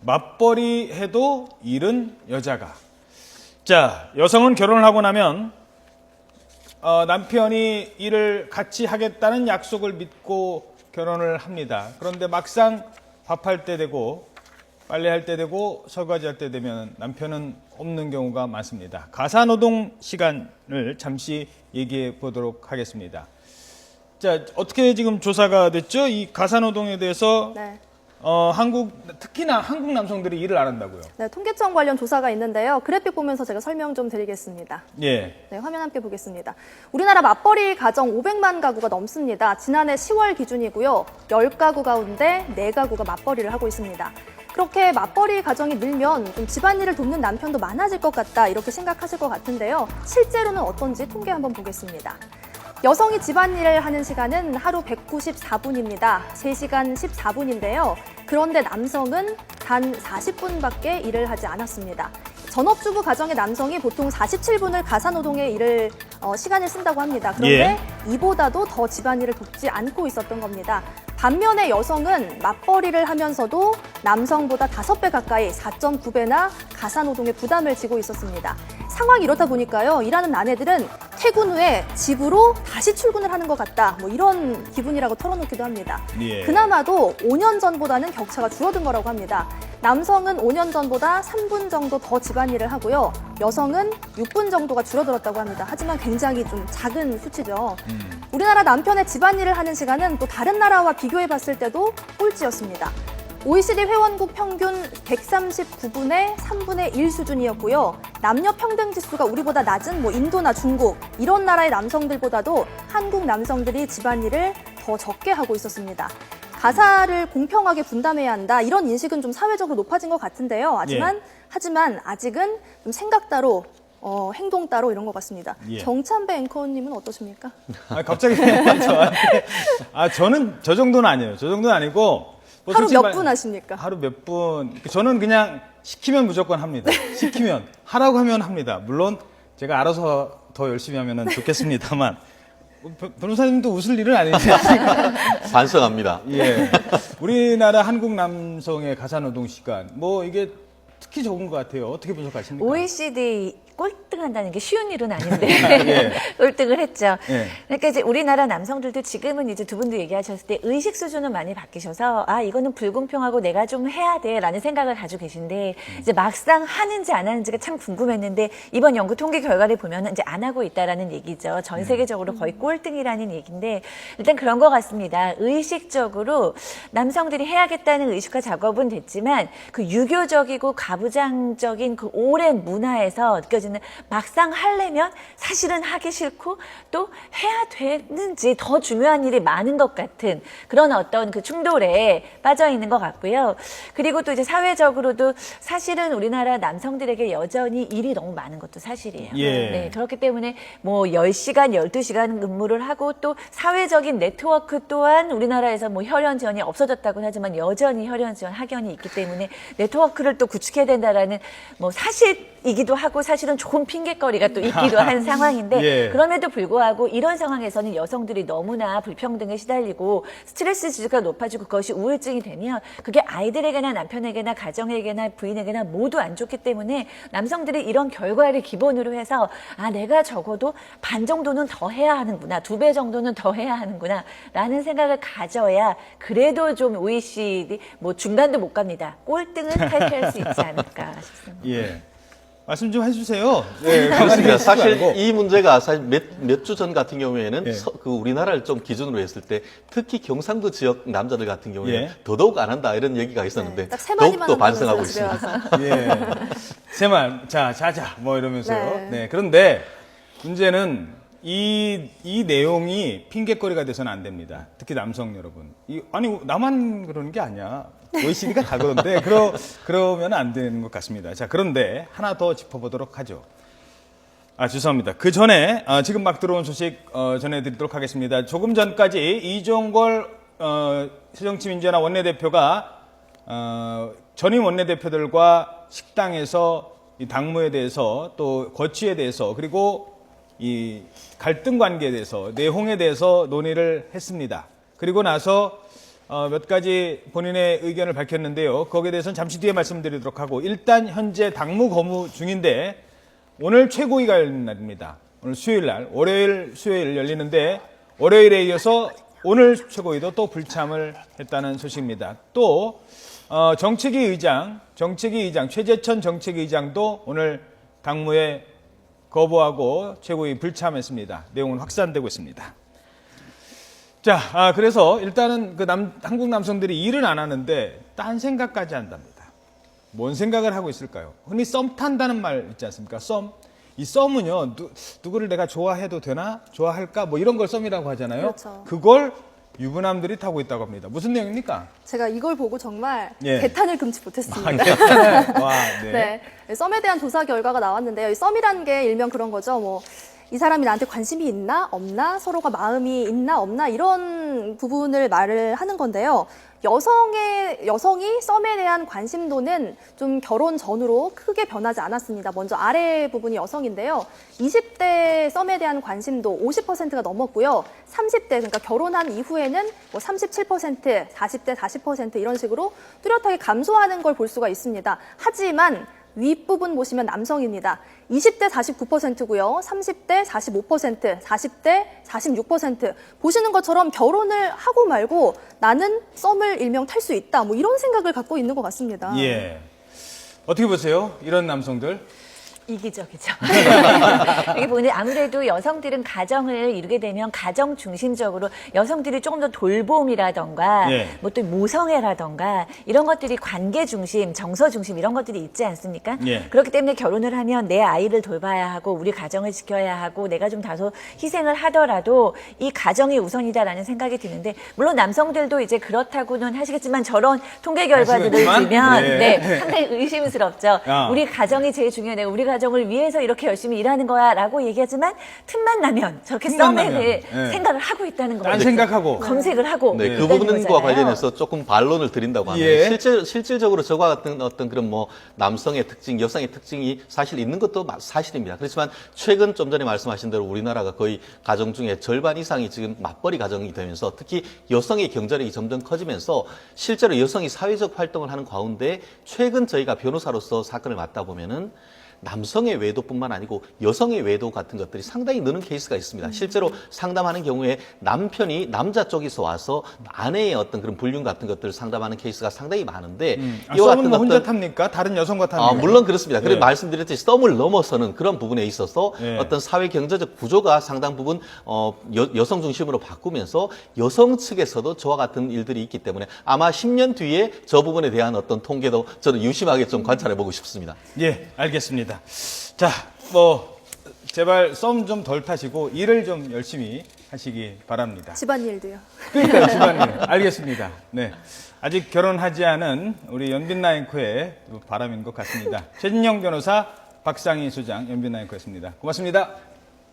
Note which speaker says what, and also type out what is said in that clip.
Speaker 1: 맞벌이 해도 일은 여자가. 자, 여성은 결혼을 하고 나면 남편이 일을 같이 하겠다는 약속을 믿고 결혼을 합니다. 그런데 막상 밥할 때 되고 빨래할 때 되고 설거지할 때 되면 남편은 없는 경우가 많습니다. 가사노동 시간을 잠시 얘기해 보도록 하겠습니다. 자, 어떻게 지금 조사가 됐죠? 이 가사노동에 대해서
Speaker 2: 네.
Speaker 1: 특히나 한국 남성들이 일을 안 한다고요.
Speaker 2: 네, 통계청 관련 조사가 있는데요. 그래픽 보면서 제가 설명 좀 드리겠습니다.
Speaker 1: 예.
Speaker 2: 네, 화면 함께 보겠습니다. 우리나라 맞벌이 가정 500만 가구가 넘습니다. 지난해 10월 기준이고요. 10가구 가운데 4가구가 맞벌이를 하고 있습니다. 그렇게 맞벌이 가정이 늘면 좀 집안일을 돕는 남편도 많아질 것 같다 이렇게 생각하실 것 같은데요. 실제로는 어떤지 통계 한번 보겠습니다. 여성이 집안일을 하는 시간은 하루 194분입니다. 3시간 14분인데요. 그런데 남성은 단 40분밖에 일을 하지 않았습니다. 전업주부 가정의 남성이 보통 47분을 가사노동에 시간을 쓴다고 합니다. 그런데 이보다도 더 집안일을 돕지 않고 있었던 겁니다. 반면에 여성은 맞벌이를 하면서도 남성보다 5배 가까이 4.9배나 가사노동의 부담을 지고 있었습니다. 상황이 이렇다 보니까요. 일하는 아내들은 퇴근 후에 집으로 다시 출근을 하는 것 같다. 뭐 이런 기분이라고 털어놓기도 합니다.
Speaker 1: 예.
Speaker 2: 그나마도 5년 전보다는 격차가 줄어든 거라고 합니다. 남성은 5년 전보다 3분 정도 더 집안일을 하고요. 여성은 6분 정도가 줄어들었다고 합니다. 하지만 굉장히 좀 작은 수치죠. 우리나라 남편의 집안일을 하는 시간은 또 다른 나라와 비교해 봤을 때도 꼴찌였습니다. OECD 회원국 평균 139분의 3분의 1 수준이었고요. 남녀 평등 지수가 우리보다 낮은 인도나 중국 이런 나라의 남성들보다도 한국 남성들이 집안일을 더 적게 하고 있었습니다. 가사를 공평하게 분담해야 한다 이런 인식은 좀 사회적으로 높아진 것 같은데요. 하지만 아직은 좀 생각 따로 행동 따로 이런 것 같습니다.
Speaker 1: 예.
Speaker 2: 정찬배 앵커님은 어떠십니까?
Speaker 1: 갑자기 저한테 저는 저 정도는 아니에요. 저 정도는 아니고
Speaker 2: 하루 몇 분 하십니까?
Speaker 1: 하루 몇 분. 저는 그냥 시키면 무조건 합니다. 시키면 하라고 하면 합니다. 물론 제가 알아서 더 열심히 하면 좋겠습니다만 변호사님도 웃을 일은 아니지 않습니까?
Speaker 3: 반성합니다.
Speaker 1: 예. 우리나라 한국 남성의 가사노동 시간 이게 특히 적은 것 같아요. 어떻게 분석하십니까?
Speaker 4: OECD 꼴등한다는 게 쉬운 일은 아닌데
Speaker 1: 예.
Speaker 4: 꼴등을 했죠.
Speaker 1: 예.
Speaker 4: 그러니까 이제 우리나라 남성들도 지금은 이제 두 분도 얘기하셨을 때 의식 수준은 많이 바뀌셔서 이거는 불공평하고 내가 좀 해야 돼라는 생각을 가지고 계신데 이제 막상 하는지 안 하는지가 참 궁금했는데 이번 연구 통계 결과를 보면 이제 안 하고 있다라는 얘기죠. 전 세계적으로 거의 꼴등이라는 얘기인데 일단 그런 것 같습니다. 의식적으로 남성들이 해야겠다는 의식과 작업은 됐지만 그 유교적이고 가부장적인 그 오랜 문화에서 느껴지는 막상 하려면 사실은 하기 싫고 또 해야 되는지 더 중요한 일이 많은 것 같은 그런 어떤 그 충돌에 빠져 있는 것 같고요. 그리고 또 이제 사회적으로도 사실은 우리나라 남성들에게 여전히 일이 너무 많은 것도 사실이에요.
Speaker 1: 예.
Speaker 4: 네, 그렇기 때문에 10시간, 12시간 근무를 하고 또 사회적인 네트워크 또한 우리나라에서 혈연 지원이 없어졌다고는 하지만 여전히 혈연 지원 학연이 있기 때문에 네트워크를 또 구축해야 된다라는 사실이기도 하고 사실은 좋은 핑계거리가 또 있기도 한 상황인데
Speaker 1: 예.
Speaker 4: 그럼에도 불구하고 이런 상황에서는 여성들이 너무나 불평등에 시달리고 스트레스 지수가 높아지고 그것이 우울증이 되면 그게 아이들에게나 남편에게나 가정에게나 부인에게나 모두 안 좋기 때문에 남성들이 이런 결과를 기본으로 해서 내가 적어도 반 정도는 더 해야 하는구나 2배 정도는 더 해야 하는구나 라는 생각을 가져야 그래도 좀 OECD 중간도 못 갑니다. 꼴등은 탈피할 수 있지 않을까 싶습니다.
Speaker 1: 예. 말씀 좀 해주세요. 네,
Speaker 3: 그렇습니다. 사실
Speaker 1: 말고.
Speaker 3: 이 문제가 사실 몇 주 전 같은 경우에는
Speaker 1: 예.
Speaker 3: 그 우리나라를 좀 기준으로 했을 때 특히 경상도 지역 남자들 같은 경우에
Speaker 1: 예.
Speaker 3: 더더욱 안 한다 이런 얘기가 있었는데
Speaker 2: 딱 세 마디만
Speaker 3: 더욱더 반성하고
Speaker 2: 집에
Speaker 3: 있습니다.
Speaker 2: 와서.
Speaker 1: 예. 세말 자자 이러면서요.
Speaker 2: 네.
Speaker 1: 그런데 문제는 이 내용이 핑계거리가 돼서는 안 됩니다. 특히 남성 여러분. 나만 그러는 게 아니야. OECD가 다 그런데 그러면 안 되는 것 같습니다. 자, 그런데 하나 더 짚어보도록 하죠. 죄송합니다. 그 전에 지금 막 들어온 소식 전해드리도록 하겠습니다. 조금 전까지 이종걸 새정치민주연합 원내대표가 전임 원내대표들과 식당에서 이 당무에 대해서 또 거취에 대해서 그리고 이 갈등 관계에 대해서 내홍에 대해서 논의를 했습니다. 그리고 나서 몇 가지 본인의 의견을 밝혔는데요. 거기에 대해서는 잠시 뒤에 말씀드리도록 하고 일단 현재 당무 거무 중인데 오늘 최고위가 열리는 날입니다. 오늘 수요일 날, 월요일, 수요일 열리는데 월요일에 이어서 오늘 최고위도 또 불참을 했다는 소식입니다. 또 정책위 의장 최재천 정책위 의장도 오늘 당무에 거부하고 최고위 불참했습니다. 내용은 확산되고 있습니다. 자, 그래서 일단은 한국 남성들이 일은 안 하는데 딴 생각까지 한답니다. 뭔 생각을 하고 있을까요? 흔히 썸 탄다는 말 있지 않습니까? 썸. 이 썸은요, 누구를 내가 좋아해도 되나? 좋아할까? 뭐 이런 걸 썸이라고 하잖아요.
Speaker 2: 그렇죠.
Speaker 1: 그걸 유부남들이 타고 있다고 합니다. 무슨 내용입니까?
Speaker 2: 제가 이걸 보고 정말
Speaker 1: 예.
Speaker 2: 개탄을 금치 못했습니다.
Speaker 1: 와, 네.
Speaker 2: 네. 썸에 대한 조사 결과가 나왔는데요. 이 썸이라는 게 일명 그런 거죠. 뭐, 이 사람이 나한테 관심이 있나, 없나, 서로가 마음이 있나, 없나, 이런 부분을 말을 하는 건데요. 여성이 썸에 대한 관심도는 좀 결혼 전후로 크게 변하지 않았습니다. 먼저 아래 부분이 여성인데요. 20대 썸에 대한 관심도 50%가 넘었고요. 30대, 그러니까 결혼한 이후에는 뭐 37%, 40대 40% 이런 식으로 뚜렷하게 감소하는 걸 볼 수가 있습니다. 하지만 윗부분 보시면 남성입니다. 20대 49%고요. 30대 45%, 40대 46%. 보시는 것처럼 결혼을 하고 말고 나는 썸을 일명 탈 수 있다. 뭐 이런 생각을 갖고 있는 것 같습니다.
Speaker 1: 예. 어떻게 보세요? 이런 남성들?
Speaker 4: 이기적이죠. 여기 보면 아무래도 여성들은 가정을 이루게 되면 가정 중심적으로 여성들이 조금 더 돌봄이라던가
Speaker 1: 예.
Speaker 4: 뭐 또 모성애라던가 이런 것들이 관계 중심, 정서 중심 이런 것들이 있지 않습니까?
Speaker 1: 예.
Speaker 4: 그렇기 때문에 결혼을 하면 내 아이를 돌봐야 하고 우리 가정을 지켜야 하고 내가 좀 다소 희생을 하더라도 이 가정이 우선이다라는 생각이 드는데 물론 남성들도 이제 그렇다고는 하시겠지만 저런 통계 결과들을
Speaker 1: 하시겠지만,
Speaker 4: 보면
Speaker 1: 예.
Speaker 4: 네, 상당히 의심스럽죠.
Speaker 1: 야.
Speaker 4: 우리 가정이 제일 중요해. 우리 가정을 위해서 이렇게 열심히 일하는 거야 라고 얘기하지만 틈만 나면 저렇게
Speaker 1: 틈만
Speaker 4: 썸에
Speaker 1: 나면,
Speaker 4: 대해
Speaker 1: 예.
Speaker 4: 생각을 하고 있다는 거예요.
Speaker 1: 딴 생각하고.
Speaker 4: 검색을 하고
Speaker 3: 네, 그
Speaker 4: 있다는
Speaker 3: 부분과
Speaker 4: 거잖아요.
Speaker 3: 관련해서 조금 반론을 드린다고 하면
Speaker 1: 예.
Speaker 3: 실질적으로 저와 같은 어떤 그런 뭐 남성의 특징, 여성의 특징이 사실 있는 것도 사실입니다. 그렇지만 최근 좀 전에 말씀하신 대로 우리나라가 거의 가정 중에 절반 이상이 지금 맞벌이 가정이 되면서 특히 여성의 경제력이 점점 커지면서 실제로 여성이 사회적 활동을 하는 가운데 최근 저희가 변호사로서 사건을 맡다 보면은 남성의 외도뿐만 아니고 여성의 외도 같은 것들이 상당히 느는 케이스가 있습니다. 실제로 상담하는 경우에 남편이 남자 쪽에서 와서 아내의 어떤 그런 불륜 같은 것들을 상담하는 케이스가 상당히 많은데 이와
Speaker 1: 썸은 뭐 혼자 탑니까? 다른 여성과 탑니까?
Speaker 3: 물론 그렇습니다. 그래서
Speaker 1: 예.
Speaker 3: 말씀드렸듯이 썸을 넘어서는 그런 부분에 있어서
Speaker 1: 예.
Speaker 3: 어떤 사회 경제적 구조가 상당 부분 여성 중심으로 바꾸면서 여성 측에서도 저와 같은 일들이 있기 때문에 아마 10년 뒤에 저 부분에 대한 어떤 통계도 저는 유심하게 좀 관찰해 보고 싶습니다.
Speaker 1: 예, 알겠습니다. 자, 뭐 제발 썸 좀 덜 타시고 일을 좀 열심히 하시기 바랍니다.
Speaker 2: 집안일도요.
Speaker 1: 그러니까 집안일 알겠습니다. 네, 아직 결혼하지 않은 우리 연빛나 앵커의 바람인 것 같습니다. 최진영 변호사, 박상희 소장, 연빛나 앵커였습니다. 고맙습니다.